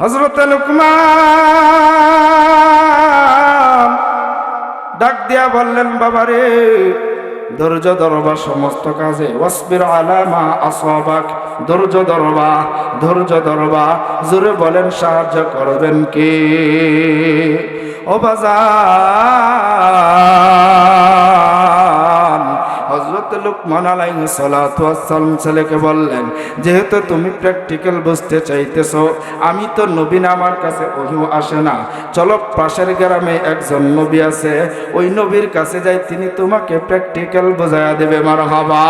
হযরত লুকমান ডাক দিয়া বললেন, বাবারে ধৈর্য ধরবা সমস্ত কাজে, ওয়াসবির আলা মা আসাবাক, ধৈর্য ধরবা, ধৈর্য ধরবা। জোরে বলেন সাহায্য করবেন কে? ও বাজান, হযরত লুকমান আলাইহিস সালাতু ওয়াস সালাম ছেলেকে বললেন, যেহেতু তুমি প্র্যাকটিক্যাল বুঝতে চাইতেছো, আমি তো নবী না, আমার কাছে ওহী আসে না, চলো পাশের গ্রামে একজন নবী আছে, ওই নবীর কাছে যাই, তিনি তোমাকে প্র্যাকটিক্যাল বোঝায়া দেবে। মারহাবা।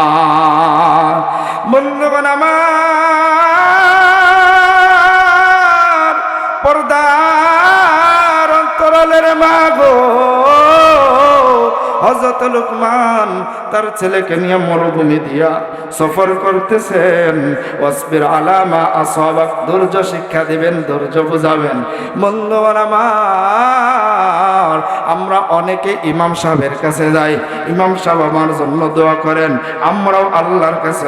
বন্ধুগণ আমার, পর্দার অন্তরালের মা গো, হযরত লুকমান তার ছেলেকে নিয়ে মরুভূমি দিয়া সফর করতেছেন। ওয়াসবির আলা মা আসাবাক, ধৈর্য শিক্ষা দিবেন, ধৈর্য বুঝাবেন। বন্ধুগণ আমার, আমরা অনেকে ইমাম সাহেবের কাছে যাই, ইমাম সাহেব আমার জন্য দোয়া করেন, আমরাও আল্লাহর কাছে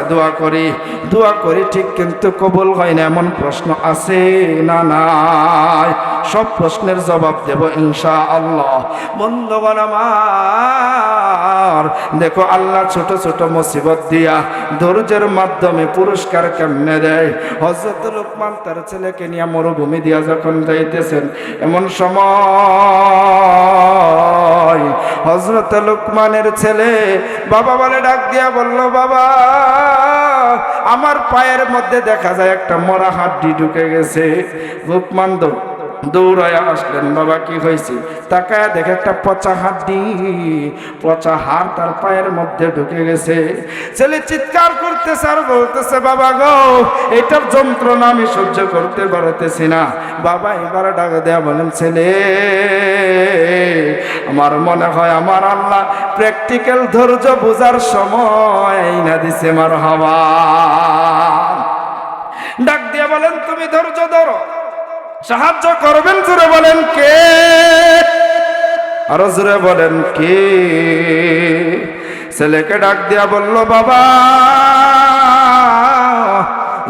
দোয়া করি ঠিক, কিন্তু কবুল হয় না এমন প্রশ্ন আছে না নাই? সব প্রশ্নের জবাব দেব ইনশাআল্লাহ। বন্ধুগণ আমার, দেখো আল্লাহ ছোট ছোট মুসিবত দিয়া ধৈর্যের মাধ্যমে পুরস্কার কেমনে দেয়। হযরত লুকমান তার ছেলেকে নিয়ে মরুভূমি দিয়া যখন যাইতেছেন, এমন সময় হযরত লুকমানের ছেলে বাবা বলে ডাক দিয়া বলল, বাবা আমার পায়ের মধ্যে দেখা যায় একটা মরা হাড্ডি ঢুকে গেছে। লুকমান দৌড়ায় আসলেন, বাবা কি হয়েছে? তাকায় দেখে একটা পচা হাড্ডি, পচা হাড় তার পায়ের মধ্যে ঢুকে গেছে। ছেলে চিৎকার করতেছে আর বলতেছে, বাবা গো, এটার যন্ত্রণা আমি সহ্য করতে পারতেছি না। বাবা এবার ডাক দেয়া বলেন, ছেলে আমার মনে হয় আমার আল্লাহ প্র্যাকটিক্যাল ধৈর্য বোঝার সময় না দিছে। মারহাবা। ডাক দিয়া বলেন, তুমি ধৈর্য ধরো, সাহায্য করবেন। জোরে বলেন কে? আরো জোরে বলেন কে? ছেলেকে ডাক দিয়া বলল, বাবা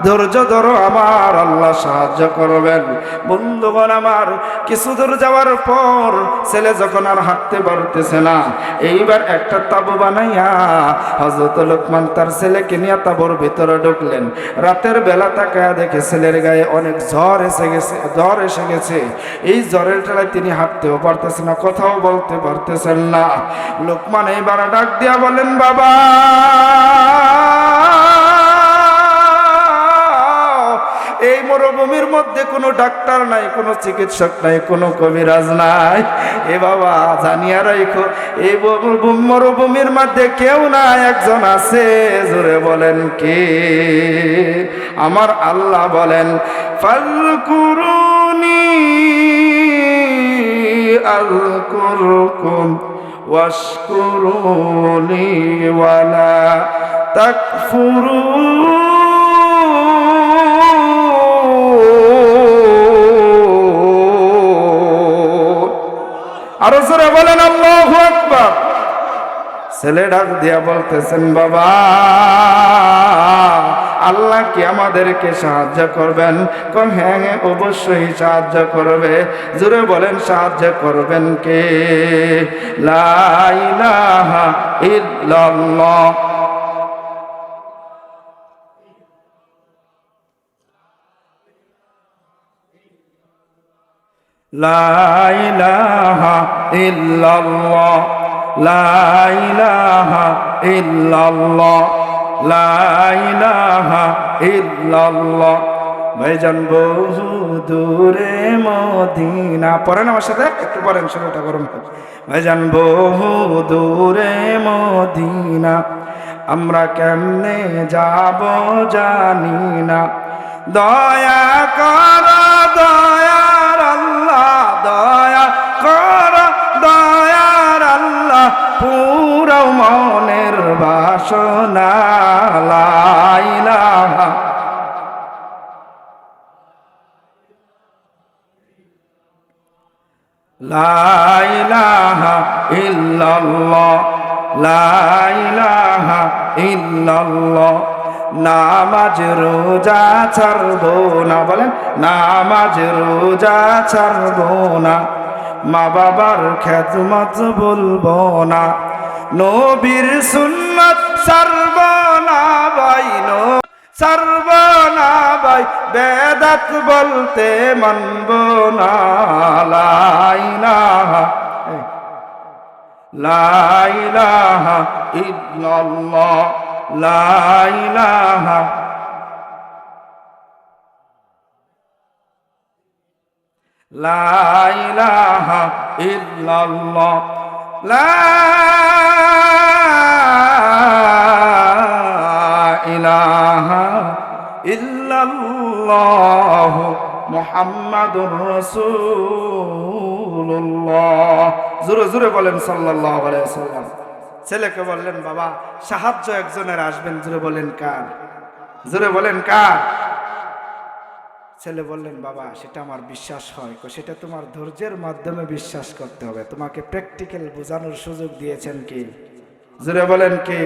ধৈর্য ধরো, আমার আল্লাহ সাহায্য করবেন। বন্ধুগণ আমার, কিছু দূর যাওয়ার পর ছেলে যখন আর হাঁটতে পারতেছে না, এইবার একটা তাবু বানাইয়া হযরত লুকমান তার ছেলেকে নিয়ে তাবুর ভিতরে ঢুকলেন। রাতের বেলা তাকায়া দেখে ছেলের গায়ে অনেক জ্বর এসে গেছে। এই জ্বরের ঠেলায় তিনি হাঁটতেও পারতেছেন না, কথাও বলতে পারতেছেন না। লুকমান এইবার ডাক দিয়া বলেন, বাবা এই মরুভূমির মধ্যে কোনো ডাক্তার নাই, কোনো চিকিৎসক নাই, কোনো কবিরাজ নাই। এ বাবা জানিয়া রাখো, এই মরুভূমির মধ্যে কেউ না, একজন আছে। জোরে বলেন কে? আমার আল্লাহ বলেন, ফাযকুরুনি আযকুরকুম ওয়াশকুরুনি ওয়ালা তাকফুরুন। আরো জোরে বলেন আল্লাহু আকবার। ছেলে ডাক দিয়া বলতেছেন, বাবা আল্লাহ কি আমাদেরকে সাহায্য করবেন? কোন হ্যাঁ হ্যাঁ অবশ্যই সাহায্য করবে। জোরে বলেন সাহায্য করবেন কে? লা ইলাহা ইল্লাল্লাহ। লা ইলাহা ইল্লাল্লাহ, লা ইলাহা ইল্লাল্লাহ, লা ইলাহা ইল্লাল্লাহ। ভাইজান বহু দূরে মদিনা, পড়েন আমার সাথে, একটু পড়েন, শুরুটা করুন। ভাইজান বহু দূরে মদিনা, আমরা কেমনে যাব জানি না। দয়া কর দয়ার আল্লাহ, দয়া কর দয়ার আল্লাহ, পুরো মনের বাসনা। লা ইলাহা লা ইলাহা ইল্লাল্লাহ, লা ইলাহা ইল্লাল্লাহ, নামাজ রোজা ছাড়বো না, বলেন নামাজ রোজা ছাড়বো না, মা বাবার খেদমত বলবো না, নবীর সুন্নত ছাড়ব না ভাই, ছাড়ব না ভাই, বেদাত বলতে মানব না, লা ইলাহা লা ইলাহা ইল্লাল্লাহ, লা ইলাহা লা ইলাহা ইল্লাল্লাহ, লা ইলাহা ইল্লাল্লাহ মুহাম্মাদুর রাসূলুল্লাহ। জোরে জোরে বলেন সাল্লাল্লাহু আলাইহি ওয়াসাল্লাম। ছেলেকে বললেন বাবা সাহায্য একজনের আসবেন, জোরে বলেন কার? জোরে বলেন কার? ছেলে বললেন বাবা সেটা আমার বিশ্বাস হয়, সেটা তোমার ধৈর্যের মাধ্যমে বিশ্বাস করতে হবে, তোমাকে প্র্যাকটিক্যাল বোঝানোর সুযোগ দিয়েছেন কি? জোরে বলেন কে?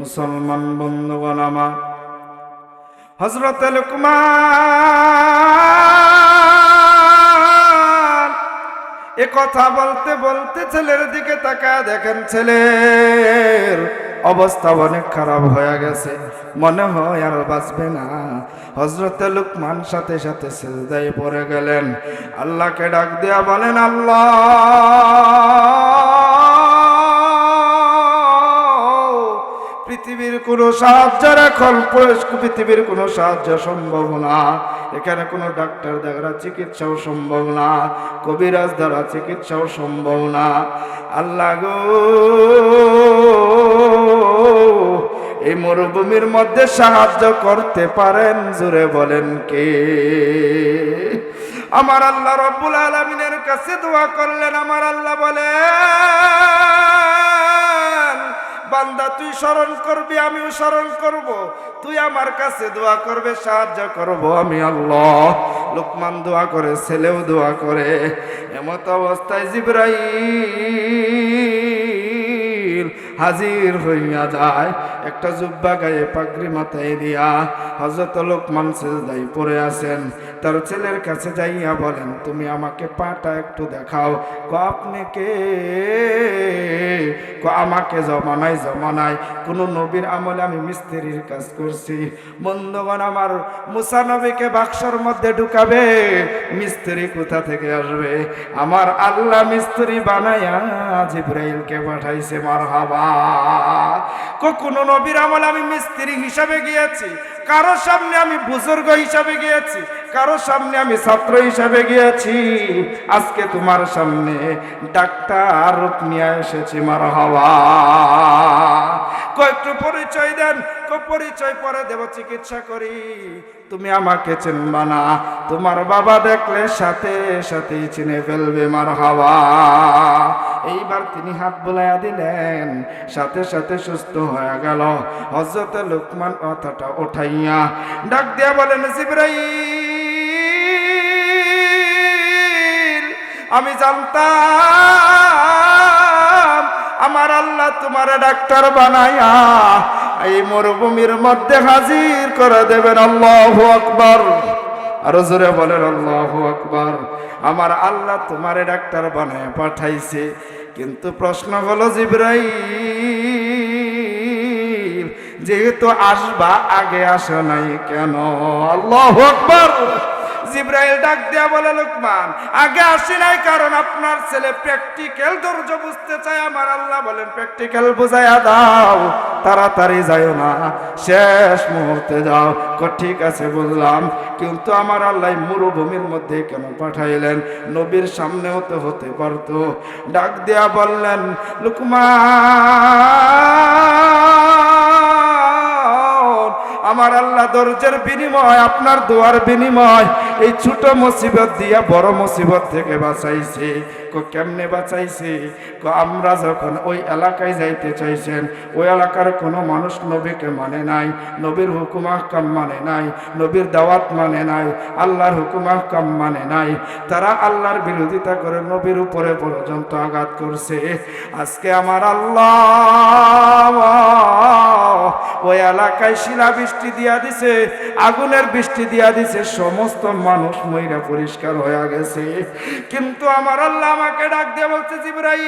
মুসলমান বন্ধুগণ আমার, হযরত লুকমান এ কথা বলতে বলতে ছেলের দিকে তাকায় দেখেন ছেলের অবস্থা অনেক খারাপ হয়ে গেছে, মনে হয় আর বাঁচবে না। হযরত লুকমান সাথে সাথে সিজদায় পড়ে গেলেন, আল্লাহকে ডাক দিয়া বলেন আল্লাহ পৃথিবীর কোনো সাহায্য এখন, পৃথিবীর কোনো সাহায্য সম্ভব না, এখানে কোনো ডাক্তার দ্বারা চিকিৎসাও সম্ভব না, কবিরাজ দ্বারা চিকিৎসাও সম্ভব না, আল্লাহ গো এই মরুভূমির মধ্যে সাহায্য করতে পারেন, জোরে বলেন কে? আমার আল্লাহ রব্বুল আলামিনের কাছে দোয়া করলেন, আমার আল্লাহ বলেন বান্দা তুই স্মরণ করবি আমিও স্মরণ করব, তুই আমার কাছে দোয়া করবে সাহায্য করব আমি আল্লাহ। লুকমান দোয়া করে, ছেলেও দোয়া করে, এমত অবস্থায় জিবরাইল হাজির হইয়া যায়, একটা জুব্বা গায়ে পাগড়ি মাথায় দিয়া। হযরত লুকমান সিজদায় পড়ে আছেন, তার ছেলের কাছে যাইয়া বলেন তুমি আমাকে পাটা একটু দেখাও। আপনি কে? আমাকে জমানায় কোন নবীর আমলে আমি মিস্ত্রির কাজ করছি। বন্ধুগণ আমার, মুসা নবীকে বাক্সর মধ্যে ঢুকাবে, মিস্ত্রি কোথা থেকে আসবে? আমার আল্লাহ মিস্ত্রি বানায়া জিবরাইলকে পাঠাইছে। মারহাবা। কোন নবীর আমলে আমি মিস্ত্রি হিসাবে গিয়েছি, কারো সামনে আমি বুজুর্গ হিসাবে গিয়েছি, কারো সামনে আমি ছাত্র হিসাবে গিয়েছি, আজকে তোমার সামনে ডাক্তার রূপ নিয়ে এসেছি। মারহাবা। একটু পরিচয় দেন। পরিচয় পরে দেব, চিকিৎসা করি, তুমি আমাকে চিনবা না, তোমার বাবা দেখলে সাথে সাথেই চিনে ফেলবে। মারহাবা। এইবার তিনি হাত বুলাইয়া দিলেন, সাথে সাথে সুস্থ হয়ে গেল। হযরত লুকমান কথাটা উঠাইয়া ডাক দিয়া বলেন জিবরাইল আমি জানতাম আমার আল্লাহ তোমার ডাক্তার বানায়া এই মরুভূমির মধ্যে হাজির করে দেবেন। আল্লাহু আকবার। আরো জোরে বলেন আল্লাহু আকবার। আমার আল্লাহ তোমারে ডাক্তার বানায় পাঠাইছে, কিন্তু প্রশ্ন হলো জিবরাইল যেহেতু আসবা আগে আসো নাই কেন? আল্লাহু আকবার। জিবরাইল ডাক দিয়া বলে লুকমান আগে আসি নাই কারণ আপনার ছেলে প্র্যাকটিক্যাল ধৈর্য বুঝতে চায়। আমার আল্লাহ বলেন প্র্যাকটিক্যাল বুঝাইয়া দাও, তাড়াতাড়ি যাও না, শেষ মুহূর্তে যাও। ঠিক আছে বুঝলাম, কিন্তু আমার আল্লাহ মরুভূমির মধ্যে কেন পাঠাইলেন? নবীর সামনেও তো হতে পারতো। ডাক দিয়া বললেন লুকমান আমার আল্লাহ ধৈর্যের বিনিময়, আপনার দোয়ার বিনিময় এই ছোট মুসিবত দিয়া বড় মুসিবত থেকে বাঁচাইছে। কেমনে বাঁচাইছে? আমরা যখন ওই এলাকায় যাইতে চাইছেন, ওই এলাকার কোনো মানুষ নবীকে মানে নাই, নবীর হুকুম আহকাম মানে নাই, নবীর দাওয়াত মানে নাই, আল্লাহর হুকুম আহকাম মানে নাই। তারা আল্লাহর বিরোধিতা করে নবীর উপরে পর্যন্ত আঘাত করছে। আজকে আমার আল্লাহ ওই এলাকায় শিলা বৃষ্টি দিয়া দিছে, আগুনের বৃষ্টি দিয়া দিছে, সমস্ত মানুষ মইরা পরিষ্কার হয়ে গেছে। কিন্তু আমার আল্লাহ আমাকে ডাক দিয়ে বলছে, জিবরাইল,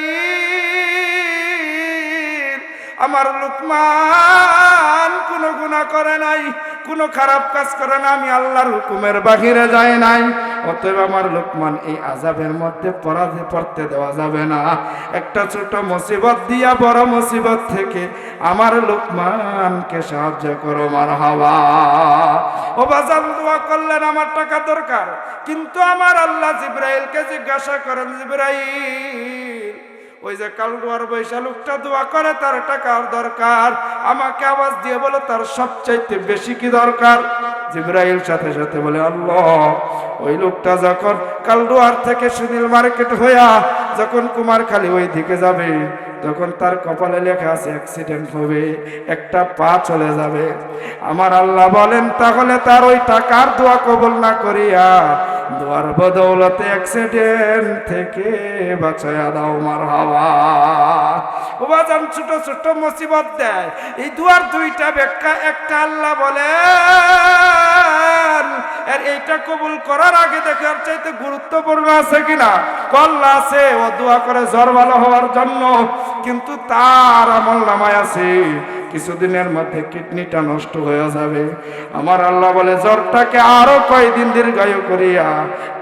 আমার লুকমান কোনো গুনাহ করে নাই, কোনো খারাপ কাজ করে না, আমি আল্লাহর হুকুমের বাহিরে যাই নাই। অতএব আমার লুকমান এই আযাবের মধ্যে পড়তে দেওয়া যাবে না। একটা ছোট মুসিবত দিয়া বড় মুসিবত থেকে আমার লুকমানকে সাহায্য করো, মারহাবা। ও বাজান, দোয়া করলেন আমার টাকা দরকার, কিন্তু আমার আল্লাহ জিবরাইলকে জিজ্ঞাসা করেন, জিবরাইল, ওই যে কালুয়ার বৈশা লোকটা দোয়া করে তার টাকার দরকার, আমাকে আওয়াজ দিয়ে বলো তার সবচাইতে বেশি কি দরকার? জিবরাইল সাথে সাথে বলে, আল্লাহ, ওই লোকটা যখন কালুয়ার থেকে সুনীল মার্কেট হইয়া যখন কুমারখালী ওই দিকে যাবে, তখন তার কপালে লেখা আছে অ্যাক্সিডেন্ট হবে, একটা পা চলে যাবে। আমার আল্লাহ বলেন, তাহলে তার ওই টাকার দোয়া কবুল না করিয়া দোয়ার বদৌলতে অ্যাক্সিডেন্ট থেকে বাঁচায়া দাও, মারহাবা। ও বাজান, ছোট ছোট মুসিবত দেয়, এই দুয়ার দুইটা ব্যাখ্যা। একটা আল্লাহ বলেন, আর এইটা কবুল করার আগে দেখার চাইতে গুরুত্বপূর্ণ আছে কিনা? কল্লা আছে, ও দোয়া করে জ্বর ভালো হওয়ার জন্য, কিন্তু তার আমল নামায় আছে কিছুদিনের মধ্যে কিডনিটা নষ্ট হয়ে যাবে। আমার আল্লাহ বলে, জ্বরটাকে আরো কয়দিন দীর্ঘায়ু করিয়া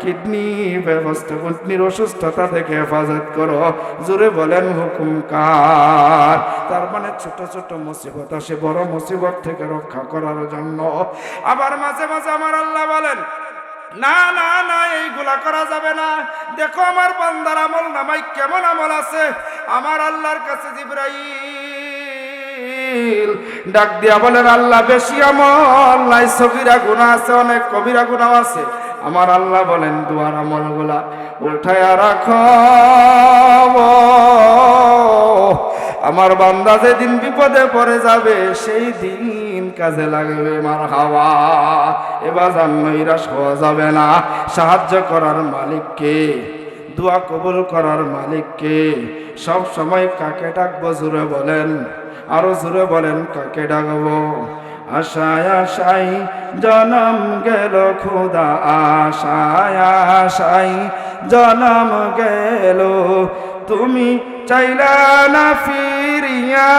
কিডনি ব্যবস্থা, কিডনির অসুস্থতা থেকে হেফাজত করো। জোরে বলেন হুকুম কার? তার মানে ছোট ছোট মুসিবত আসে বড় মুসিবত থেকে রক্ষা করার জন্য। আবার মাঝে মাঝে আমার আল্লাহ বলেন, না না না, এইগুলা করা যাবে না। দেখো আমার বান্দার আমল নামাই কেমন আমল আছে। আমার আল্লাহর কাছে জিবরাইল ডাক দিয়া বলেন, আল্লাহ, বেশি আমল নাই, সগীরা গুনাহ আছে, অনেক কবিরা গুনাহ আছে। আমার আল্লাহ বলেন, দুয়ার আমলগুলা উঠায়া রাখো, আমার বান্দা যেদিন বিপদে পড়ে যাবে সেই দিন কাজে লাগবে, মারহাবা। এবার নৈরাশ হওয়া যাবে না। সাহায্য করার মালিককে, দোয়া কবুল করার মালিককে সব সময় কাকে ডাকবো? জোরে বলেন, আরো জোরে বলেন, কাকে ডাকবো? আশায় আশাই জনম গেল খোদা, আশায় আশাই জনম গেল, তুমি চাইলা না ফিরিয়া,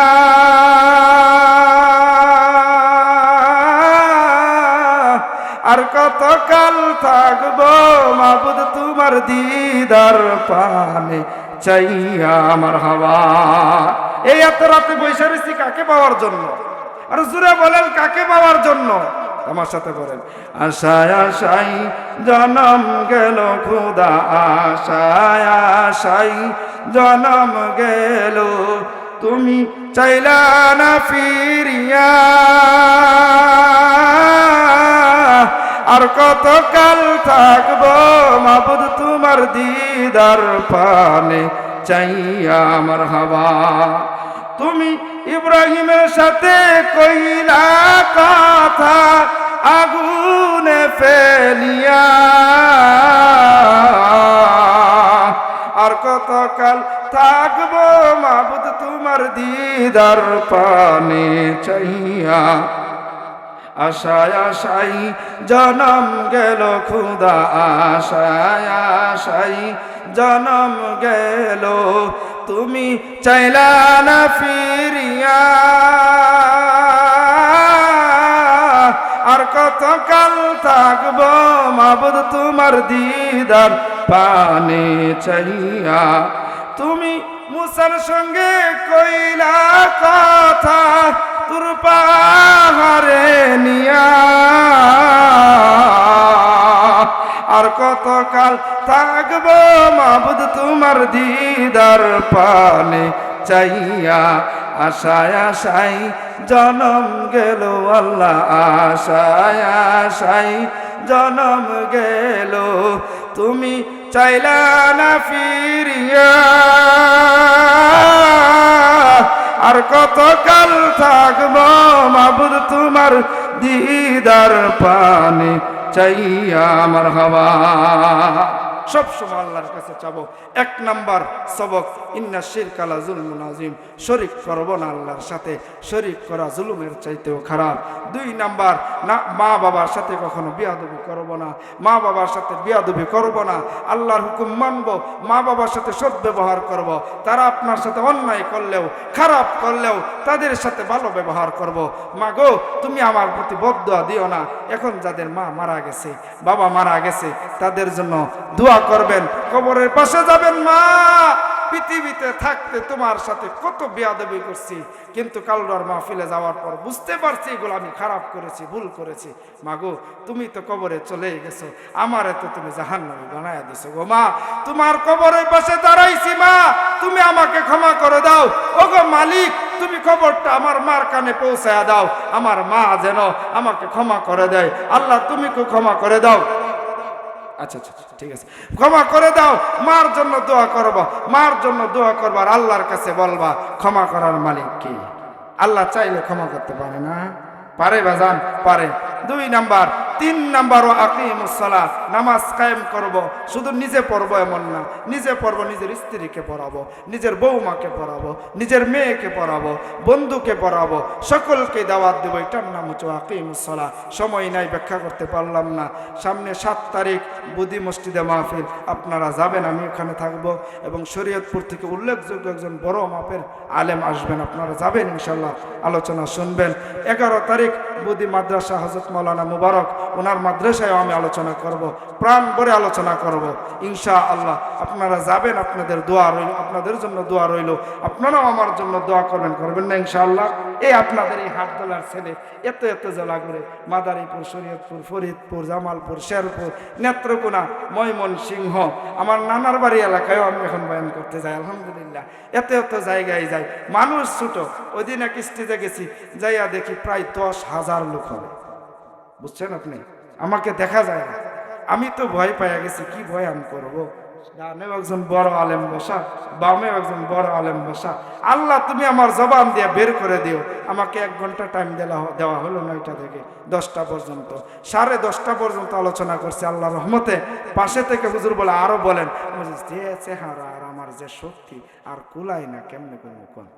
আর কতকাল থাকবো মাবুদ তোমার দিদার পানে চাইয়া, আমার হাওয়া। এই এত রাতে বৈশা রয়েছি কাকে পাওয়ার জন্য? আর জুড়ে বলেন, কাকে পাওয়ার জন্য? আমার সাথে বলেন, আশায় আশাই জনম গেল খোদা, আশায় আশাই জনম গেল, তুমি চাইলা না ফিরিয়া, আর কতকাল থাকবো মাবুদ তোমার দিদার পানে চাইয়া, আমার হাওয়া। তুমি ইব্রাহিমের সাথে কইলা কথা আগুনে ফেলিয়া, আর কতকাল থাকবো মাবুদ তোমার দিদার পানে চাইয়া, আশায় আশাই জনম গেল খুদা, আশায় আশাই জনম গেল, তুমি চাইলা না ফিরিয়া, আর কতকাল থাকবো মাবুদ তোমার দিদার পানে চাইয়া। তুমি মুসার সঙ্গে কইলা কথা তোর পাহাড়ে নিয়া, আর কতকাল থাকবো মাবুদ তোমার দিদার পানে চাইয়া, আশায় আশাই জনম গেল আল্লাহ, আশায় আশাই জনম গেল, তুমি চাইলা না ফিরিয়া, আর কতকাল থাকবো মাবুদ তোমার দিদার পানে চাইয়া আমার হাওয়া। সব সময় আল্লাহর কাছে চাবো। এক নাম্বার সবক, ইন্না শিরকা লা যুলমুন আযীম, শরীক করব না আল্লাহর সাথে, শরীক করা জুলুমের চাইতেও খারাপ। দুই নাম্বার, না মা বাবার সাথে কখনো বিয়াদবি করব না, মা বাবার সাথে বিয়াদবি করব না, আল্লাহর হুকুম মানব, মা বাবার সাথে সদ্ব্যবহার করব, তারা আপনার সাথে অন্যায় করলেও খারাপ করলেও তাদের সাথে ভালো ব্যবহার করব। মা গো, তুমি আমার প্রতি বদদুয়া দিও না। এখন যাদের মা মারা গেছে, বাবা মারা গেছে, তাদের জন্য দোয়া করবেন। কবরের পাশে যাবেন, মা পৃথিবীতে থাকতে তোমার সাথে কত বেয়াদবি করছি, কিন্তু কালরার মাহফিলে যাওয়ার পর বুঝতে পারছি এগুলো আমি খারাপ করেছি, ভুল করেছি। মাগো, তুমি তো কবরে চলে গেছো, আমারে তো তুমি জাহান্নামী বানায়া দিছো গো মা। তোমার কবরের পাশে দাঁড়াইছি মা, তুমি আমাকে ক্ষমা করে দাও। ওগো মালিক, তুমি খবরটা আমার মার কানে পৌঁছায়া দাও, আমার মা যেন আমাকে ক্ষমা করে দেয়। আল্লাহ, তুমি কেউ ক্ষমা করে দাও। আচ্ছা আচ্ছা ঠিক আছে, ক্ষমা করে দাও। মার জন্য দোয়া করবা, মার জন্য দোয়া করবা, আর আল্লাহর কাছে বলবা ক্ষমা করার মালিক কি? আল্লাহ চাইলে ক্ষমা করতে পারে না? পারে বাজান, পারে। দুই নাম্বার, তিন নাম্বার, ও আকিমুস সালাহ, নামাজ কায়েম করব। শুধু নিজে পড়বো এমন না, নিজে পড়বো, নিজের স্ত্রীকে পড়াবো, নিজের বৌমাকে পড়াবো, নিজের মেয়েকে পড়াবো, বন্ধুকে পড়াবো, সকলকে দাওয়াত দেবো। এটার নাম হচ্ছে আকিমুস সালাহ। সময় নাই, ব্যাখ্যা করতে পারলাম না। সামনে 7 তারিখ বুদি মসজিদে মাহফিল, আপনারা যাবেন, আমি ওখানে থাকবো, এবং শরীয়তপুর থেকে উল্লেখযোগ্য একজন বড় মাপের আলেম আসবেন, আপনারা যাবেন ইনশাল্লাহ, আলোচনা শুনবেন। 11 তারিখ বুদি মাদ্রাসা হযরত মাওলানা মুবারক, ওনার মাদ্রাসায় আমি আলোচনা করব, প্রাণ ভরে আলোচনা করব ইনশাআল্লাহ। আপনারা যাবেন, আপনাদের দোয়া রইল, আপনাদের জন্য দোয়া রইল, আপনারাও আমার জন্য দোয়া করবেন না ইনশাআল্লাহ। এই আপনাদের এই হাটদোলার ছেলে এত এত জেলা ঘুরে, মাদারীপুর, শরীয়তপুর, ফরিদপুর, জামালপুর, শেরপুর, নেত্রকোনা, ময়মনসিংহ, আমার নানার বাড়ি এলাকায়ও আমি এখন বয়ান করতে যাই আলহামদুলিল্লাহ। এত এত জায়গায় যাই, মানুষ ছোট। ওই দিন এক স্টেজে গেছি, যাইয়া দেখি প্রায় 10,000 লোক হবে। বুঝছেন আপনি? আমাকে দেখা যায় না, আমি তো ভয় পাইয়া গেছি, কি বয়ান করবো। ডানেও একজন বড় আলেম বসা, বামেও একজন বড় আলেম বসা। আল্লাহ, তুমি আমার জবান দিয়ে বের করে দিও। আমাকে 1 ঘন্টা টাইম দেওয়া হলো 9টা থেকে 10টা পর্যন্ত, 10:30 পর্যন্ত আলোচনা করছে আল্লাহ রহমতে। পাশে থেকে হুজুর বলে, আরো বলেন। যে চেহারা আর আমার যে শক্তি, আর কুলাই না, কেমনে করবো কোন?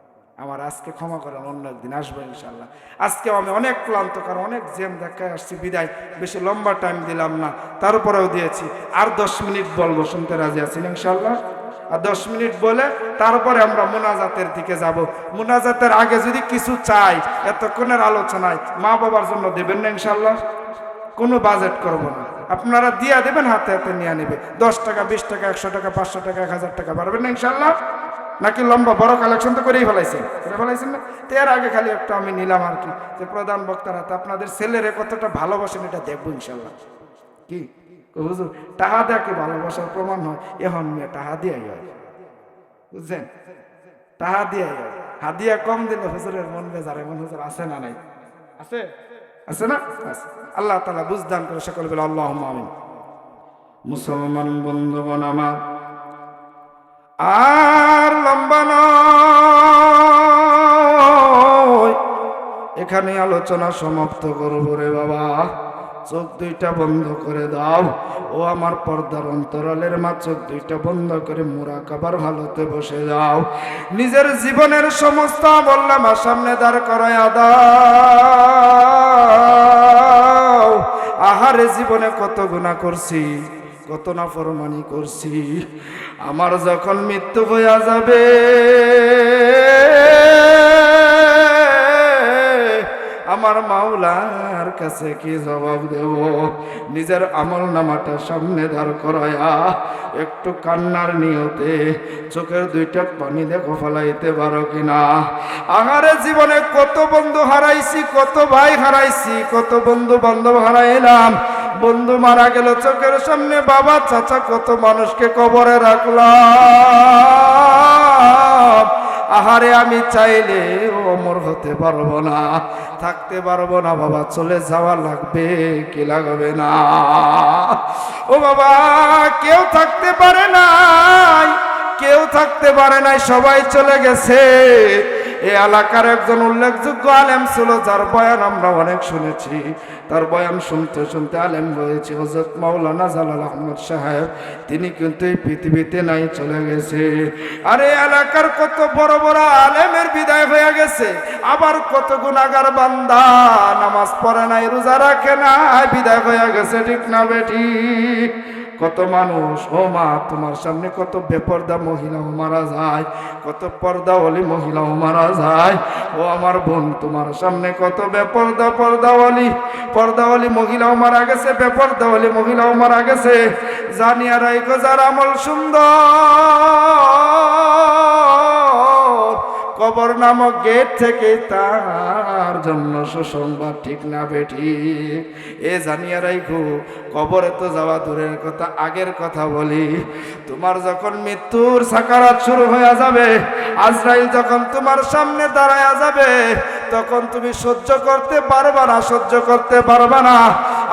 আমার আজকে ক্ষমা করেন, অন্য একদিন আসবো ইনশাল্লাহ। আজকেও আমি অনেক ক্লান্ত, কারণ অনেক জ্যাম দেখায় আসছি, বিদায় বেশি লম্বা টাইম দিলাম না, তারপরেও দিয়েছি। আর 10 মিনিট বলবো, শুনতে রাজি আছেন ইনশাল্লাহ? আর 10 মিনিট বলে তারপরে আমরা মুনাজাতের দিকে যাব। মুনাজাতের আগে যদি কিছু চাই, এতক্ষণের আলোচনায় মা বাবার জন্য দেবেন না ইনশাল্লাহ? কোনো বাজেট করব না, আপনারা দিয়া দেবেন, হাতে হাতে নিয়ে নেবে। 10 টাকা, 20 টাকা, 100 টাকা, 500 টাকা, 1000 টাকা পারবেন না ইনশাল্লাহ? নাকি লম্বা বড় কালেকশন তো করেই ফেলাইছেন না? তো এর আগে খালি একটা আমি নিলাম আর কি, যে প্রধান বক্তারা তো আপনাদের ছেলেরে কতটা ভালোবাসেন এটা দেখবো ইনশাল্লাহ। কি হুজুর, টাকা দেয়া কি ভালোবাসার প্রমাণ হয়? এখন মেয়ে টাকা দিয়াই হয়, বুঝছেন? টাকা দিয়াই হয়। হাদিয়া কম দিলে হুজুরের মন বেজার, এমন হুজুর আছে না নাই? আছে, আছে না? আল্লাহ তাআলা বুঝদান করে সকল বলে আল্লাহুম্মা আমিন। মুসলমান বন্ধুগণ আমার, আর লম্বা নয়, এখানে আলোচনা সমাপ্ত করবো রে বাবা। চোখ 2টা বন্ধ করে দাও, ও আমার পর্দার অন্তরালের মা, চোখ 2টা বন্ধ করে মুরাকাবার হালতে বসে যাও। নিজের জীবনের সমস্ত আমল আমার সামনে দাঁড় করায়া দাও। আহারে, জীবনে কত গুনাহ করছি, কত নাফরমানি করছি। আমার যখন মৃত্যু হইয়া যাবে, আমার মাওলার কাছে কি জবাব দেব? নিজের আমল নামাটা সামনে দাঁড় করায়া একটু কান্নার নিয়তে চোখের 2টা পানি দেখো ফলাইতে পারো কিনা। আহারে, জীবনে কত বন্ধু হারাইছি, কত ভাই হারাইছি, কত বন্ধু বান্ধব হারাইলাম। বন্ধু মারা গেল চোখের সামনে, বাবা চাচা কত মানুষকে কবরে রাখলাম। আহারে, আমি চাইলেও অমর হতে পারবো না, থাকতে পারবো না বাবা, চলে যাওয়া লাগবে কি লাগবে না? ও বাবা, কেউ থাকতে পারে নাই, কেউ থাকতে পারে নাই, সবাই চলে গেছে। এই এলাকার একজন উল্লেখযোগ্য আলেম ছিল, যার বয়ান আমরা অনেক শুনেছি। তার বয়ান শুনতে শুনতে আলেম হয়েছে হযরত মাওলানা জালাল আহমদ সাহেব। তিনি কিন্তু এই পৃথিবীতে নাই, চলে গেছে। আর এই এলাকার কত বড় বড় আলেমের বিদায় হয়ে গেছে, আবার কত গুনাহগার বান্দা নামাজ পড়ে নাই, রোজা রাখে নাই, বিদায় হয়ে গেছে, ঠিক না বেঠিক? কত মানুষ, ও মা, তোমার সামনে কত বেপর্দা মহিলাও মারা যায়, কত পর্দাওয়ালি মহিলাও মারা যায়। ও আমার বোন, তোমার সামনে কত পর্দাওয়ালি মহিলাও মারা গেছে, বেপর্দাওয়ালি মহিলাও মারা গেছে। জানিয়া রাইখো, যার আমল সুন্দর, কবর নামক গেট থেকে তার জন্য সুসংবাদ, ঠিক না বেঠিক? এ জানিয়া রাইখো, কবরে তো যাওয়া দূরের কথা, আগের কথা বলি। তোমার যখন মৃত্যুর সাকারাত শুরু হয়ে যাবে, আজরাইল যখন তোমার সামনে দাঁড়ায়া যাবে, তখন তুমি সহ্য করতে পারবা না, সহ্য করতে পারবা না।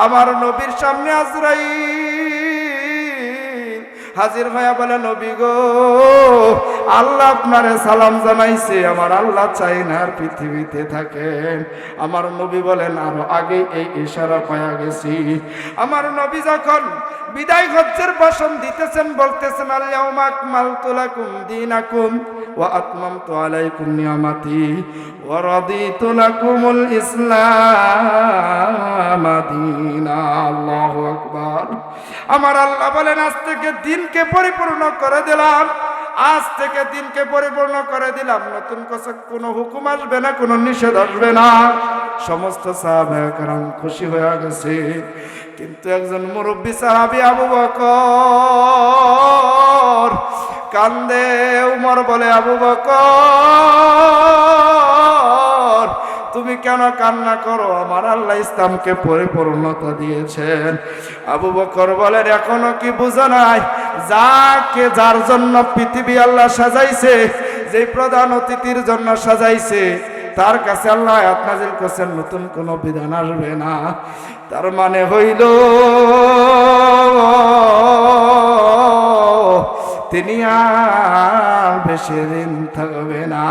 আমার নবীর সামনে আজরাইল হাজির হয়ে বলে, নবী গো, আল্লাহ আপনারে সালাম জানাইছে, আমার আল্লাহ চাই না আর পৃথিবীতে থাকেন। আমার নবী বলেন, আরো আগে এই ইশারা পাওয়া গেছি। আমার নবী যখন বিদায় হজ্জের ভাষণ দিতেছেন, বলতেছেন, আল-ইয়াউমা আকমালতু লাকুম দীনাকুম ওয়া আতমামতু আলাইকুম নিয়ামাতি ওয়া রাদিতু লাকুমুল ইসলাম দীনা। আল্লাহু আকবার। আমার আল্লাহ বলেন, আজ থেকে দিনকে পরিপূর্ণ করে দিলাম, আজ থেকে দিনকে পরিপূর্ণ করে দিলাম। নতুন কোনো হুকুম আসবে না, কোনো নিষেধ আসবে না। সমস্ত সাহাবায়ে কেরাম খুশি হয়ে গেছে। কিন্তু একজন মুরব্বী সাহাবী আবু বকর কান্দে। উমর বলে, আবু বকর, তুমি কেন কান্না করো? আমার আল্লাহ ইসলামকে পরিপূর্ণতা দিয়েছেন। আবু বকর বলেন, এখনো কি বুঝো নাই, যার জন্য পৃথিবী আল্লাহ সাজাইছে, যে প্রধান অতিথির জন্য সাজাইছে, তার কাছে আল্লাহ আয়াত নাযিল করেছেন, নতুন কোনো বিধান আসবে না। তার মানে হইল তিনি আর বেশি দিন থাকবে না।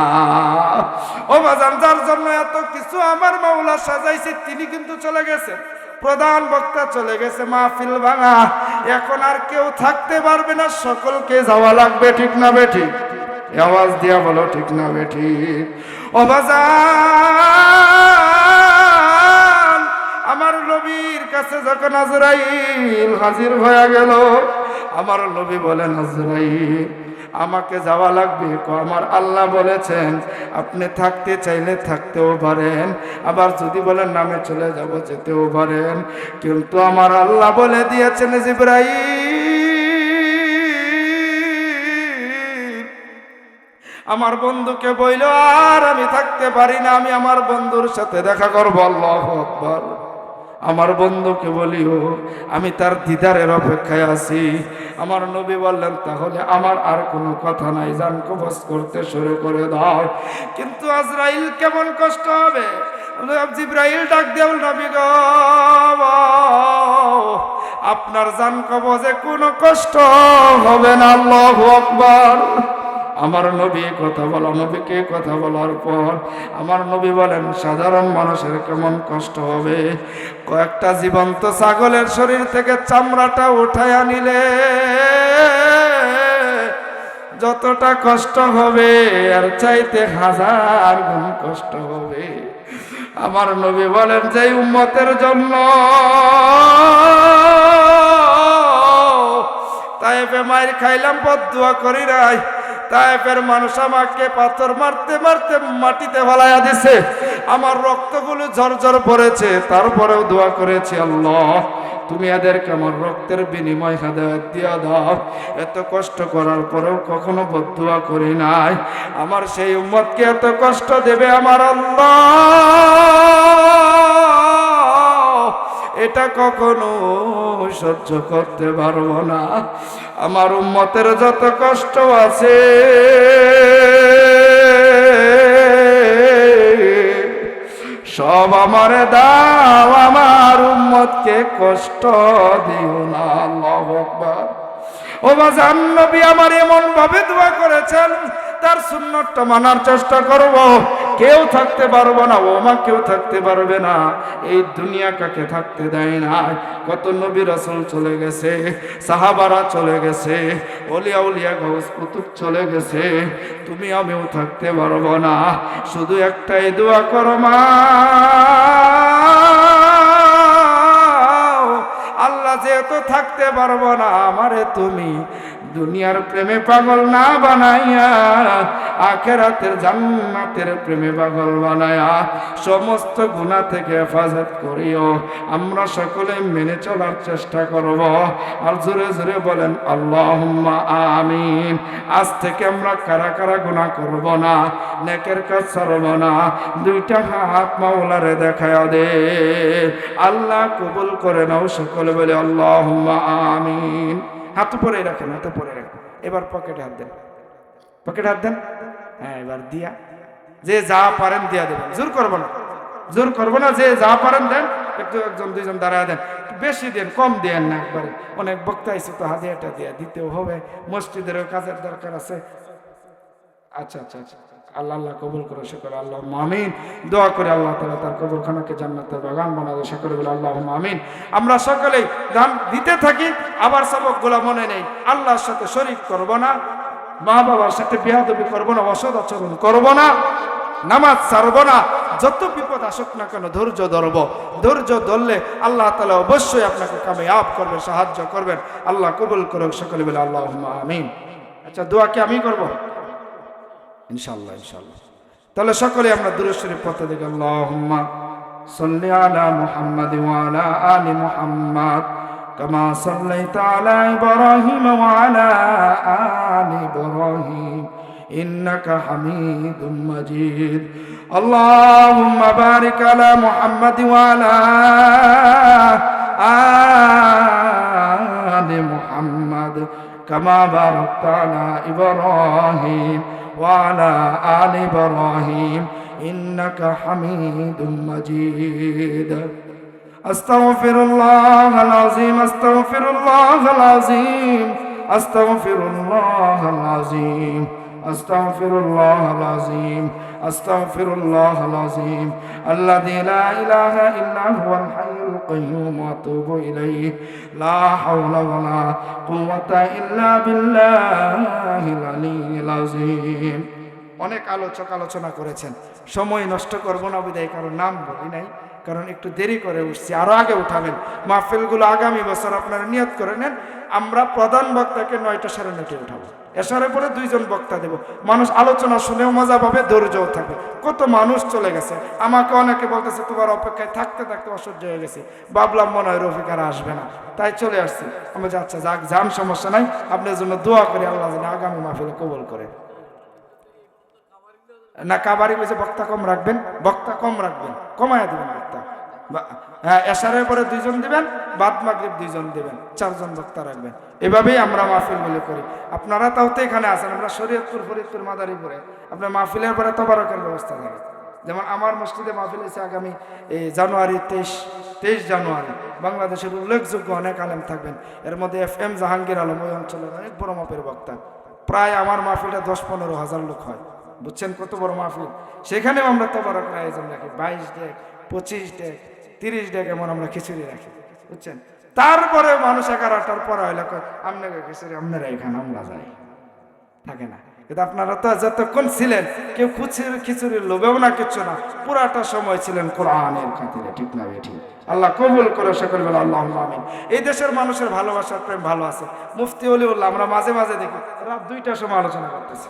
ও বাজান, যার জন্য এত কিছু আমার মাওলা সাজাইছে, তিনি কিন্তু চলে গেছেন। প্রধান বক্তা চলে গেছে, মাহফিল ভাঙা, এখন আর কেউ থাকতে পারবে না, সকলকে যাওয়া লাগবে, ঠিক না বেঠিক? আওয়াজ দিয়া বলো, ঠিক না বেঠিক? ও বাজান, আমার নবীর কাছে যখন আজরাইল হাজির হয়ে গেল, আমার নবী বলেন, আজরাইল, আমাকে যাওয়া লাগবে। আমার আল্লাহ বলেছেন, আপনি থাকতে চাইলে থাকতেও পারেন, আবার যদি বলেন নামে চলে যাব, যেতেও পারেন। কিন্তু আমার আল্লাহ বলে দিয়েছেন, জিবরাইল, আমার বন্ধুকে বইল, আর আমি থাকতে পারি না, আমি আমার বন্ধুর সাথে দেখা করবো। আল্লাহু আকবার। আমার বন্ধুকে বলিও, আমি তার দিদারের অপেক্ষায় আছি। আমার নবী বললেন, তাহলে আমার আর কোনো কথা নাই, জান কবজ করতে শুরু করে দাও। কিন্তু আজরাইল কেমন কষ্ট হবে। জিবরাইল ডাক দেও, নবী গো, আপনার জান কবজে কোনো কষ্ট হবে না। আল্লাহু আকবার। আমার নবী কথা বলা, নবীকে কথা বলার পর আমার নবী বলেন, সাধারণ মানুষের কেমন কষ্ট হবে। কয়েকটা জীবন্ত ছাগলের শরীর থেকে চামড়াটা উঠায়া নিলে যতটা কষ্ট হবে, আর চাইতে 1000 গুণ কষ্ট হবে। আমার নবী বলেন, যে উম্মতের জন্য তায়েফে মাইর খাইলাম, বদদুয়া করি নাই, তায়েফের মানুষ আমাকে পাথর মারতে মারতে মাটিতে ফেলাইয়া দিছে, আমার রক্তগুলো ঝরঝর পড়েছে, তারপরেও দোয়া করেছি, আল্লাহ তুমি এদেরকে আমার রক্তের বিনিময় হেদায়েত দিয়া দাও। এত কষ্ট করার পরেও কখনো বদদুয়া করি নাই। আমার সেই উম্মতকে এত কষ্ট দেবে আমার আল্লাহ, এটা কখনো সহ্য করতে পারবো না। আমার উম্মতের যত কষ্ট আছে সব আমারে দাও, আমার উম্মতকে কষ্ট দিও না। আল্লাহু আকবার। ও বাজান, নবী আমার এমন ভাবে দোয়া করেছেন, তার সুন্নতটা মানার চেষ্টা করব। কেউ থাকতে পারবো না, ও মা কেউ থাকতে পারবে না। এই দুনিয়া কাকে থাকতে দেয় না। কত নবী রাসূল চলে গেছে, সাহাবারা চলে গেছে, ওলিয়া উলিয়া গাউস কুতুব চলে গেছে, তুমি আমিও থাকতে পারবো না। শুধু একটাই দোয়া করো, মা আল্লাহ যেহেতু থাকতে পারবো না, আমারে তুমি দুনিয়ার প্রেমে পাগল না বানাইয়া আখিরাতের জান্নাতের প্রেমে পাগল বানায়া সমস্ত গুনাহ থেকে হেফাজত করিও। আমরা সকলে মেনে চলার চেষ্টা করব। আর জোরে জোরে বলেন আল্লাহুম্মা আমিন। আজ থেকে আমরা কারা কারা গুনাহ করব না, নেকের কাজ ছাড়ব না। দুইটা হাত মাওলারে দেখায়া দে, আল্লাহ কবুল করে নাও। সকলে বলে আল্লাহুম্মা আমিন। হাত উপরে রাখেন, হাত উপরে রাখেন। এবার পকেটে হাত দেন, পকেটে হাত দেন। হ্যাঁ, এবার দিয়া যে যা পারেন দিয়া দেবেন, জোর করবো না, জোর করবো না। যে যা পারেন দেন, একটু একজন দুইজন দাঁড়ায় দেন, বেশি দেন, কম দেন না একবারে। অনেক বক্তা আছে তো হাদিয়াটা দিয়া দিতেও হবে, মসজিদেরও কাজের দরকার আছে। আচ্ছা আচ্ছা আচ্ছা, আল্লাহ আল্লাহ কবুল করে। সকল আল্লাহ আমিন। দোয়া করে আল্লাহ তাআলা তার কবরখানাকে জান্নাতের বাগান বানাবে। সকলে বলে আল্লাহ আমিন। আমরা সকলেই দান দিতে থাকি, আবার সবকগুলো মনে নেই। আল্লাহর সাথে শরীক করব না, মা বাবার সাথে বেয়াদবি করব না, অসৎ আচরণ করব না, নামাজ ছাড়ব না। যত বিপদ আসুক না কেন ধৈর্য ধরব। ধৈর্য ধরলে আল্লাহ তাআলা অবশ্যই আপনাকে কামিয়াব করবে, সাহায্য করবেন। আল্লাহ কবুল করুক। সকলে বলে আল্লাহ আমিন। আচ্ছা, দোয়া কি আমি করব? ইনশাআল্লাহ, ইনশাআল্লাহ। তাহলে সকলে আমরা দুরূদ শরীফ পড়তে দেখি। আল্লাহুম্মা সাল্লি আলা মুহাম্মাদ ওয়া আলা আলি মুহাম্মাদ কামা সাল্লাইতা আলা ইব্রাহিম ওয়া আলা আলি ইব্রাহিম ইন্নাকা হামিদুম মাজিদ। আল্লাহুম্মা বারিক আলা মুহাম্মাদ ওয়া আলা আলি মুহাম্মাদ কামা বারাকতা আলা ইব্রাহিম وعلى آل إبراهيم إنك حميد مجيد. أستغفر الله العظيم، أستغفر الله العظيم، أستغفر الله العظيم، أستغفر الله العظيم، أستغفر الله العظيم الذي لا إله إلا هو الحي القيوم وأتوب إليه لا حول ولا قوة إلا بالله العلي العظيم. অনেক আলোচনা করেছেন, সময় নষ্ট করব না বিদায় কারণ নাম বলি নাই, কারণ একটু দেরি করে উঠছি, আরো আগে উঠাবেন। মাহফিলগুলো আগামী বছর আপনারা নিয়ত করে নেন। আমরা প্রধান বক্তাকে 9টা সাড়ে 9টায় উঠাবো, এসারে পরে 2জন বক্তা দেব। মানুষ আলোচনা শুনেও মজা পাবে, ধৈর্যও থাকবে। কত মানুষ চলে গেছে, আমাকে অনেকে বলতেছে তোমার অপেক্ষায় থাকতে থাকতে অসহ্য হয়ে গেছে, ভাবলাম মনে হয় রফিক আর আসবে না, তাই চলে আসছি। আমি আচ্ছা যাক, যান, সমস্যা নাই। আপনার জন্য দোয়া করি, আল্লাহ যেন আগামী মাহফিলে কবুল করে। না, কাবারি বলছে বক্তা কম রাখবেন, বক্তা কম রাখবেন, কমায়া দিবেন বক্তা। হ্যাঁ, এশারের পরে 2জন দিবেন, বাদ মাগরিব 2জন দিবেন, 4জন বক্তা রাখবেন। এভাবেই আমরা মাহফিল বলে করি। আপনারা তাও তো এখানে আছেন, আমরা শরীয়তপুর, ফরিদপুর, মাদারীপুরে। আপনার মাহফিলের পরে তবারকের ব্যবস্থা থাকে। যেমন আমার মসজিদে মাহফিল হয়েছে আগামী জানুয়ারি 23 জানুয়ারি। বাংলাদেশের উল্লেখযোগ্য অনেক আলেম থাকবেন, এর মধ্যে FM জাহাঙ্গীর আলম ওই অঞ্চলের অনেক বড় মাপের বক্তা। প্রায় আমার মাহফিলটা 10-15 হাজার লোক হয়। বুঝছেন কত বড় মাহফিল। সেখানেও আমরা তবারকের আয়োজন রাখি, 22 ডেক, 25 ডেক, 30 ডেক, এমন আমরা খিচুড়ি রাখি। বুঝছেন, তারপরে মানুষ 11টার পরে হইলে আপনাকে খিচুড়ি আপনারা এখানে আমরা যাই, থাকে না। কিন্তু আপনারা তো যতক্ষণ ছিলেন কেউ খিচুড়ির লোভেও না, কিচ্ছু না, পুরাটা সময় ছিলেন কোরআনের খাতিরে। ঠিক না ঠিক? আল্লাহ কবুল করে। সকল বলে আল্লাহুম্মা আমিন। এই দেশের মানুষের ভালোবাসার প্রেম ভালো আছে। মুফতি ওলিউল্লাহ আমরা মাঝে মাঝে দেখি রাত 2টার সময় আলোচনা করতেছে।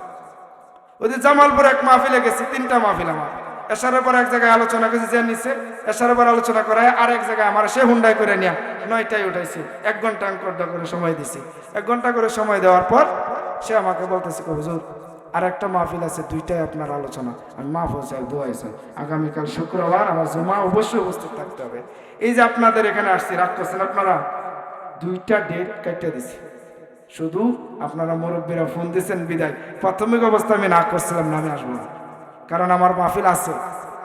ওই যে জামালপুরে এক মাহফিলে গেছি, 3টা মাহফিল আমার। এশারের পর এক জায়গায় আলোচনা করেছি, যে নিচে এশারের পর আলোচনা করায় আর এক জায়গায় আমার সে হুন্ডাই করে নিয়ে 9টায় উঠাইছি। 1 ঘন্টা করে সময় দিছি। 1 ঘন্টা করে সময় দেওয়ার পর সে আমাকে বলতেছে, হুজুর আর একটা মাহফিল আছে, 2টায় আপনার আলোচনা। আমি মাহফিল চাই, দোয়া চাই, আগামীকাল শুক্রবার আমার জমা অবশ্যই উপস্থিত থাকতে হবে। এই যে আপনাদের এখানে আসছি, রাগ করছেন আপনারা, 2টা ডেট কেটে দিছি। শুধু আপনারা মুরব্বীরা ফোন দিয়েছেন বিদায়। প্রাথমিক অবস্থা আমি না করছিলাম না, আমি আসবো না, কারণ আমার মাহফিল আছে।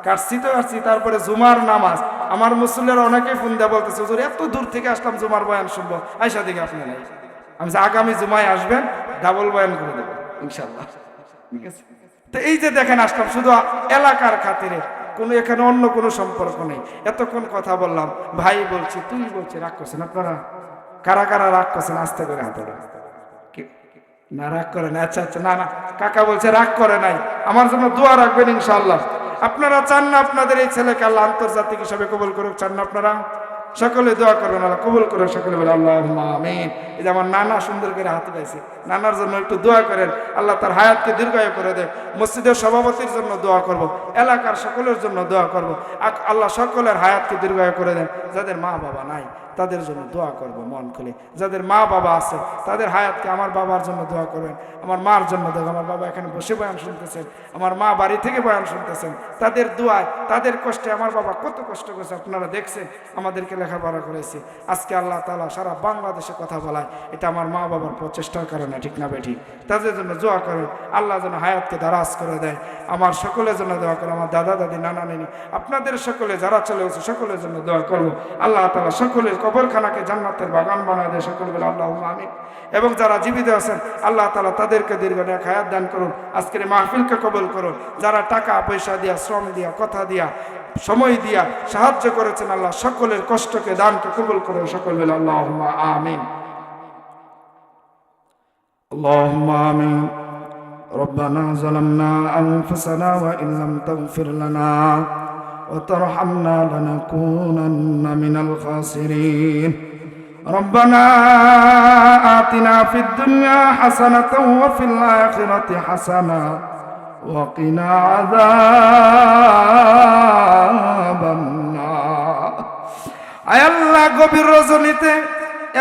কাটছি তো কাটছি, তারপরে জুমার নামাজ। আমার মুসল্লিরা অনেকেই ফোন দেওয়া বলতেছে, হুজুর এত দূর থেকে আসলাম জুমার বয়ান শুনবো, আয়সা দিকে আপনি নাই। আমি আগামী জুমায় আসবেন, ডাবল বয়ান করে দেবো ইনশাল্লাহ, ঠিক আছে? তো এই যে দেখেন আসলাম শুধু এলাকার খাতিরে, কোনো এখানে অন্য কোনো সম্পর্ক নেই। এতক্ষণ কথা বললাম, ভাই বলছি, তুই বলছি, রাগ করছেন আপনারা? কারা কারা রাগ করছেন? আস্তে করে হাতে না, রাগ করে না। আচ্ছা আচ্ছা, না না, কাকা বলছে রাগ করে নাই। আমার জন্য দোয়া রাখবেন ইনশাআল্লাহ। আপনারা চান না আপনাদের এই ছেলেকে আল্লাহ আন্তর্জাতিক হিসাবে কবুল করুক? চান না আপনারা? সকলে দোয়া করবেন আল্লাহ কবুল করে, সকলে বলে আল্লাহুম্মা আমিন। এই যে আমার নানা সুন্দর করে হাতে পাইছে, নানার জন্য একটু দোয়া করেন, আল্লাহ তার হায়াতকে দীর্ঘায়ু করে দেয়। মসজিদের সভাপতির জন্য দোয়া করব, এলাকার সকলের জন্য দোয়া করব, আল্লাহ সকলের হায়াতকে দীর্ঘায়ু করে দেন। যাদের মা বাবা নাই তাদের জন্য দোয়া করব মন খুলে, যাদের মা বাবা আছে তাদের হায়াতকে, আমার বাবার জন্য দোয়া করবেন, আমার মার জন্য দোয়া। আমার বাবা এখানে বসে বয়ান শুনতেছেন, আমার মা বাড়ি থেকে বয়ান শুনতেছেন, তাদের দোয়ায়, তাদের কষ্টে, আমার বাবা কত কষ্ট করেছে আপনারা দেখছেন, আমাদেরকে লেখাপড়া করেছে। আজকে আল্লাহ তাআলা সারা বাংলাদেশে কথা বলায়, এটা আমার মা বাবার প্রচেষ্টার কারণে, ঠিক না বেঠিক? তাদের জন্য দোয়া করেন, আল্লাহ যেন হায়াতকে দারাজ করে দেয়। আমার সকলের জন্য দোয়া করেন, আমার দাদা দাদি নানা নানি, আপনাদের সকলে যারা চলে গেছে সকলের জন্য দোয়া করব। আল্লাহ তাআলা সকলের কবরখানাকে জান্নাতের বাগান বানায় দেয়, সকলে বলে আল্লাহুম্মা আমিন। এবং যারা জীবিত আছেন আল্লাহ তাআলা তাদেরকে দীর্ঘনেক হায়াত দান করুন। আজকের মাহফিলকে কবুল করুন। যারা টাকা পয়সা দিয়া, শ্রম দিয়া, কথা দিয়া, সময় দিয়া সাহায্য করেছেন, আল্লাহ সকলের কষ্টকে, দানকে কবুল করুন, সকলে বলে আল্লাহুম্মা আমিন। আল্লাহুম্মা আমিন। ربنا ظلمنا أنفسنا وإن لم تغفر لنا وترحمنا لنكونن من الخاسرين. ربنا آتنا في الدنيا حسنة وفي الآخرة حسنة وقنا عذاب النار. আয় আল্লাহ, গভীর রজনীতে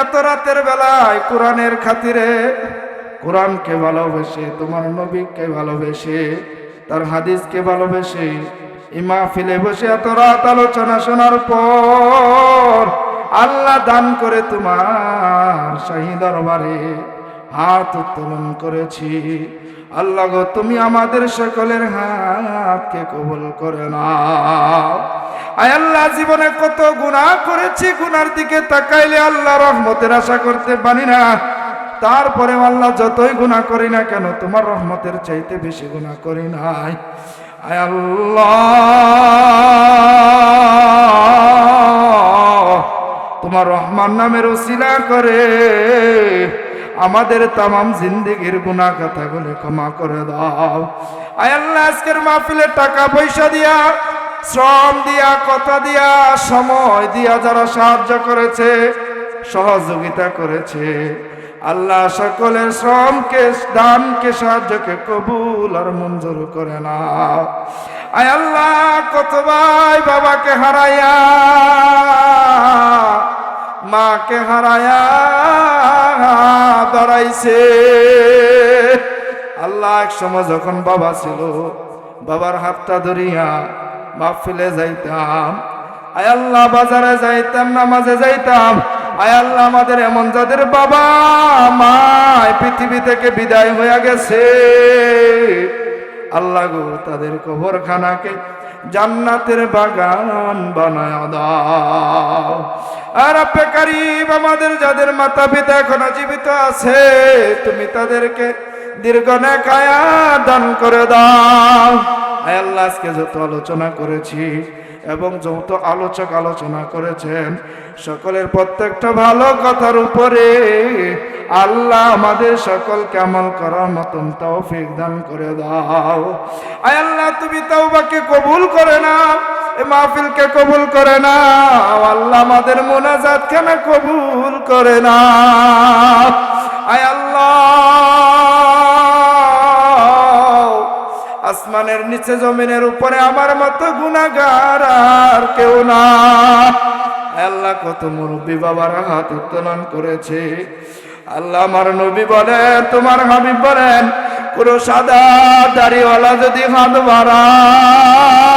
এত রাতের বেলায় কোরআনের খাতিরে, কোরআনকে ভালোবেসে, তোমার নবীকে ভালোবেসে, তার হাদিসকে ভালোবেসে এই মাহফিলে বসে এত রাত আলোচনা শোনার পর আল্লাহ দান করে তোমার শাহী দরবারে হাত উত্তোলন করেছি। আল্লাহ গো, তুমি আমাদের সকলের হাতকে কবুল করে নাও। আয় আল্লাহ, জীবনে কত গুনাহ করেছি, গুনার দিকে তাকাইলে আল্লাহ রহমতের আশা করতে পারি না। তারপরে আল্লাহ যতই গুনাহ করি না কেন, তোমার রহমতের চাইতে বেশি গুনাহ করি নাই। আয় আল্লাহ, তোমার রহমান নামের উসিলা করে আমাদের তামাম জিন্দেগির গুনাহ কথাগুলো ক্ষমা করে দাও। আয় আল্লাহ, আজকের মাহফিলে টাকা পয়সা দিয়া, শ্রম দিয়া, কথা দিয়া, সময় দিয়া যারা সাহায্য করেছে, সহযোগিতা করেছে, আল্লাহ সকলের শ্রমকে, দানকে, সাহায্যকে কবুল আর মঞ্জুর করে নাও। আয় আল্লাহ, কত ভাই বাবাকে হারাইয়া, মাকে হারাইয়া দাঁড়াইছে। আল্লাহ, এক সময় যখন বাবা ছিল, বাবার হাতটা ধরিয়া মাহফিলে যাইতাম। আয় আল্লাহ, বাজারে যাইতাম, নামাজে যাইতাম। আয় আল্লাহ, আমাদের এমন যাদের বাবা মা পৃথিবী থেকে বিদায় হয়ে গেছে, আল্লাহ গো, তাদের কবরখানাকে জান্নাতের বাগান বানায় দাও। আর রব্বে কারীম, আমাদের যাদের মাতা পিতা এখনো জীবিত আছে, তুমি তাদেরকে দীর্ঘনেক হায়াত দান করে দাও। আয় আল্লাহ, আজকে যত আলোচনা করেছি এবং যত আলোচক আলোচনা করেছেন, সকলের প্রত্যেকটা ভালো কথার উপরে আল্লাহ আমাদের সকলকে আমল করার মতন তৌফিক দান করে দাও। আয় আল্লাহ, তুমি তওবাকে কবুল করে নাও, এই মাহফিলকে কবুল করে নাও। আল্লাহ, আমাদের মুনাজাত খানা কবুল করে নাও। আয় আল্লাহ, আসমানের নিচে জমিনের উপরে আমার মতো গুনাহগার আর কেউ না। আল্লাহ, কত মুরব্বী বাবারা হাত উত্তোলন করেছে। আল্লাহ, আমার নবী বলেন, তোমার হাবিব বলেন, কোন সাদা দাড়িওয়ালা যদি হাত বাড়ায়,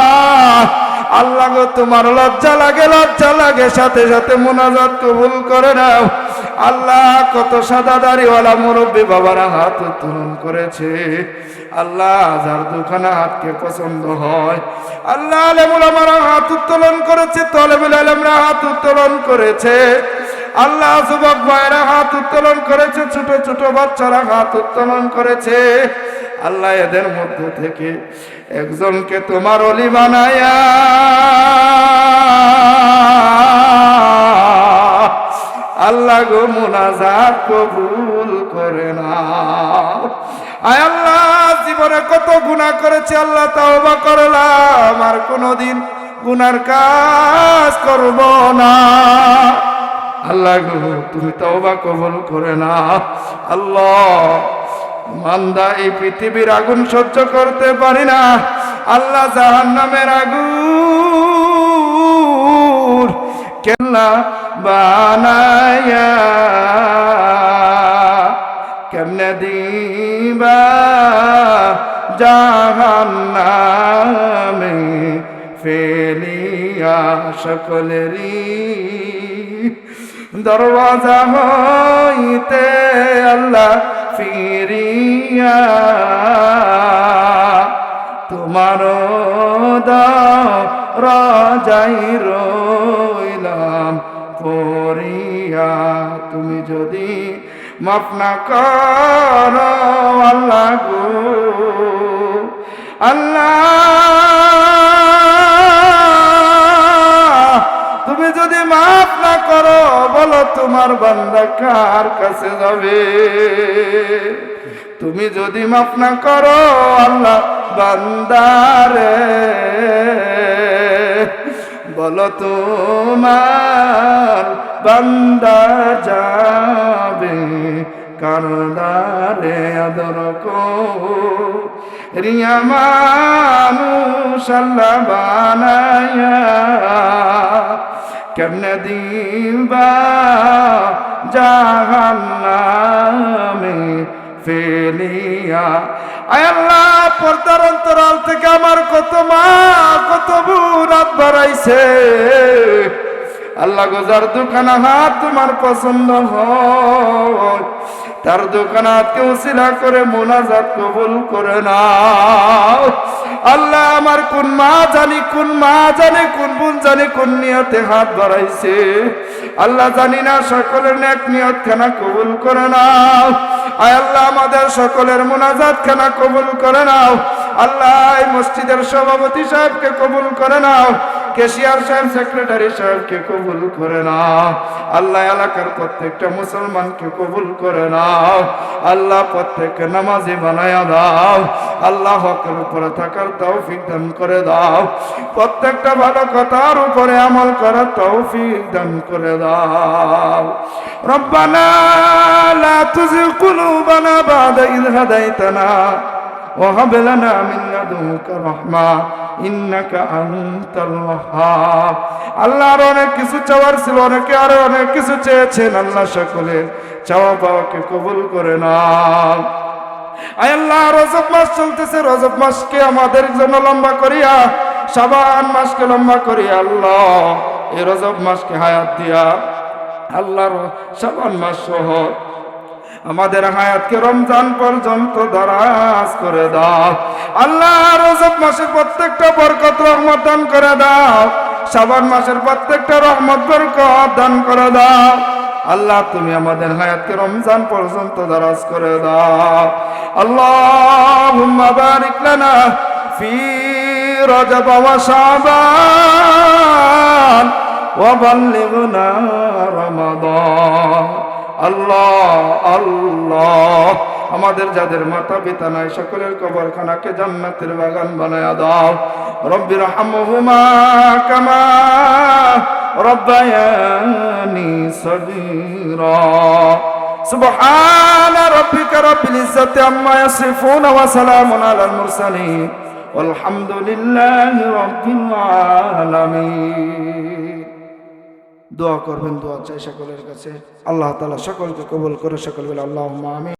আল্লাহ গো, তোমার লজ্জা লাগে, লজ্জা লাগে, সাথে সাথে মুনাজাত কবুল করে নাও। আল্লাহ কত সাদা দাড়িওয়ালা মুরব্বী বাবারা হাত উত্তোলন করেছে। আল্লাহ যার দুখানা হাতকে পছন্দ হয়, আল্লাহ আলেম ওলামারা হাত উত্তোলন করেছে, তলেবুল আলেমরা হাত উত্তোলন করেছে, আল্লাহ যুবক ভাইরা হাত উত্তোলন করেছে, ছোট ছোট বাচ্চারা হাত উত্তোলন করেছে। আল্লাহ এদের মধ্য থেকে একজনকে তোমার ওলি বানায়া আল্লাহ গো মুনাজাত কবুল করে নাও। আয় আল্লাহ জীবনে কত গুনাহ করেছি আল্লাহ, তাওবা করলাম, আর কোনোদিন গুনার কাজ করব না। আল্লাহ গো তুমি তাওবা কবুল করে নাও। আল্লাহ মান্দা এই পৃথিবীর আগুন সহ্য করতে পারি না, আল্লাহ জাহান্নামের আগুন কেল্লা বানায়া কেমনে দিবা জাহান্নামে ফেলিয়া সকলেরই দরওয়াজা হইতে আল্লাহ ফিরিয়া তোমার রাজাই রইলাম পরিয়া। তুমি যদি মাফ না করো আল্লাহ গো, আল্লাহ তুমি যদি মাফ না করো, বলো তোমার বান্দা কার কাছে যাবে? তুমি যদি মাফ না করো আল্লাহ বান্দারে, বলো তোমার বান্দা যাবে কারদারে আদর কো রিয়া মানুষ আল্লাহ বানায়া কেমনে দিবা জাহান্নামে ফেলিয়া। আয় আল্লাহ পর্দার অন্তরাল থেকে আমার কত মা কত বোন হাত বাড়াইছে, আল্লাহ গোজার দুখানা হাত তোমার পছন্দ হয়, তার দুখানা হাতকে উসিলা করে মুনাজাত কবুল করে নাও। আল্লাহ আমার কোন মা জানি কোন বোন জানি কোন নিয়তে হাত বাড়াইছে, আল্লাহ জানি না, সকলের নেক নিয়ত খানা কবুল করে নাও। আয় আল্লাহ আমাদের সকলের মুনাজাত খানা কবুল করে নাও। আল্লাহ এই মসজিদের সভাপতি সাহেবকে কবুল করে নাও, কেশিয়ার সাহেব সেক্রেটারি সাহেবকে কবুল করে নাও। আল্লাহ এলাকার প্রত্যেকটা মুসলমানকে কবুল করে নাও। আল্লাহ প্রত্যেককে নামাজি বানায়া দাও। আল্লাহ হকের উপরে থাকার তৌফিক দান করে দাও। প্রত্যেকটা ভালো কথার উপরে আমল করার তৌফিক দান করে দাও। রব্বানা লা তুযিগ কুলুবানা বা'দা ইয হাদাইতানা ওয়া হাব লানা মিন লাদুনকা রাহমা ইন্নাকা আনতাল ওয়াহ্হাব। আল্লাহর অনেক কিছু চাওয়ার ছিল, অনেকে আরো অনেক কিছু চেয়েছেন, আল্লাহ সকলে চাওয়া পাওয়াকে কবুল করে নাও। আয় আল্লাহ রজব মাস চলতেছে, রজব মাসকে আমাদের জন্য লম্বা করিয়া, শাবান মাসকে লম্বা করিয়া আল্লাহ এই রজব মাসকে হায়াত দিয়া আল্লাহর শাবান মাস সহ আমাদের হায়াতকে রমজান পর্যন্ত দারাজ করে দাও। আল্লাহ রজব মাসের প্রত্যেকটা বরকত রহমত দান করে দাও, শাবান মাসের প্রত্যেকটা রহমত বরকত দান করে দাও। আল্লাহ তুমি আমাদের হায়াতকে রমজান পর্যন্ত দারাজ করে দাও। আল্লাহুম্মা বারিক লানা ফি রজব ওয়া শাবান ওয়া বাল্লিগনা রমাদান। আল্লাহ আল্লাহ আমাদের যাদের মাতা পিতা নাই সকলের কবরখানাকে জান্নাতের বাগান বানায়া দাও। রব্বির হামহুমা কামা রব্বায়ানি সগীরা। সুবহানা রাব্বিকা রাব্বিল ইজ্জাতি আম্মা ইয়াসিফুন ওয়া সালামুন আলাল মুরসালিন ওয়ালহামদুলিল্লাহি রাব্বিল আলামিন। দোয়া করবেন, দোয়া চাই সকলের কাছে। আল্লাহ তাআলা সকলকে কবুল করে, সকল বলে আল্লাহুম্মা আমিন।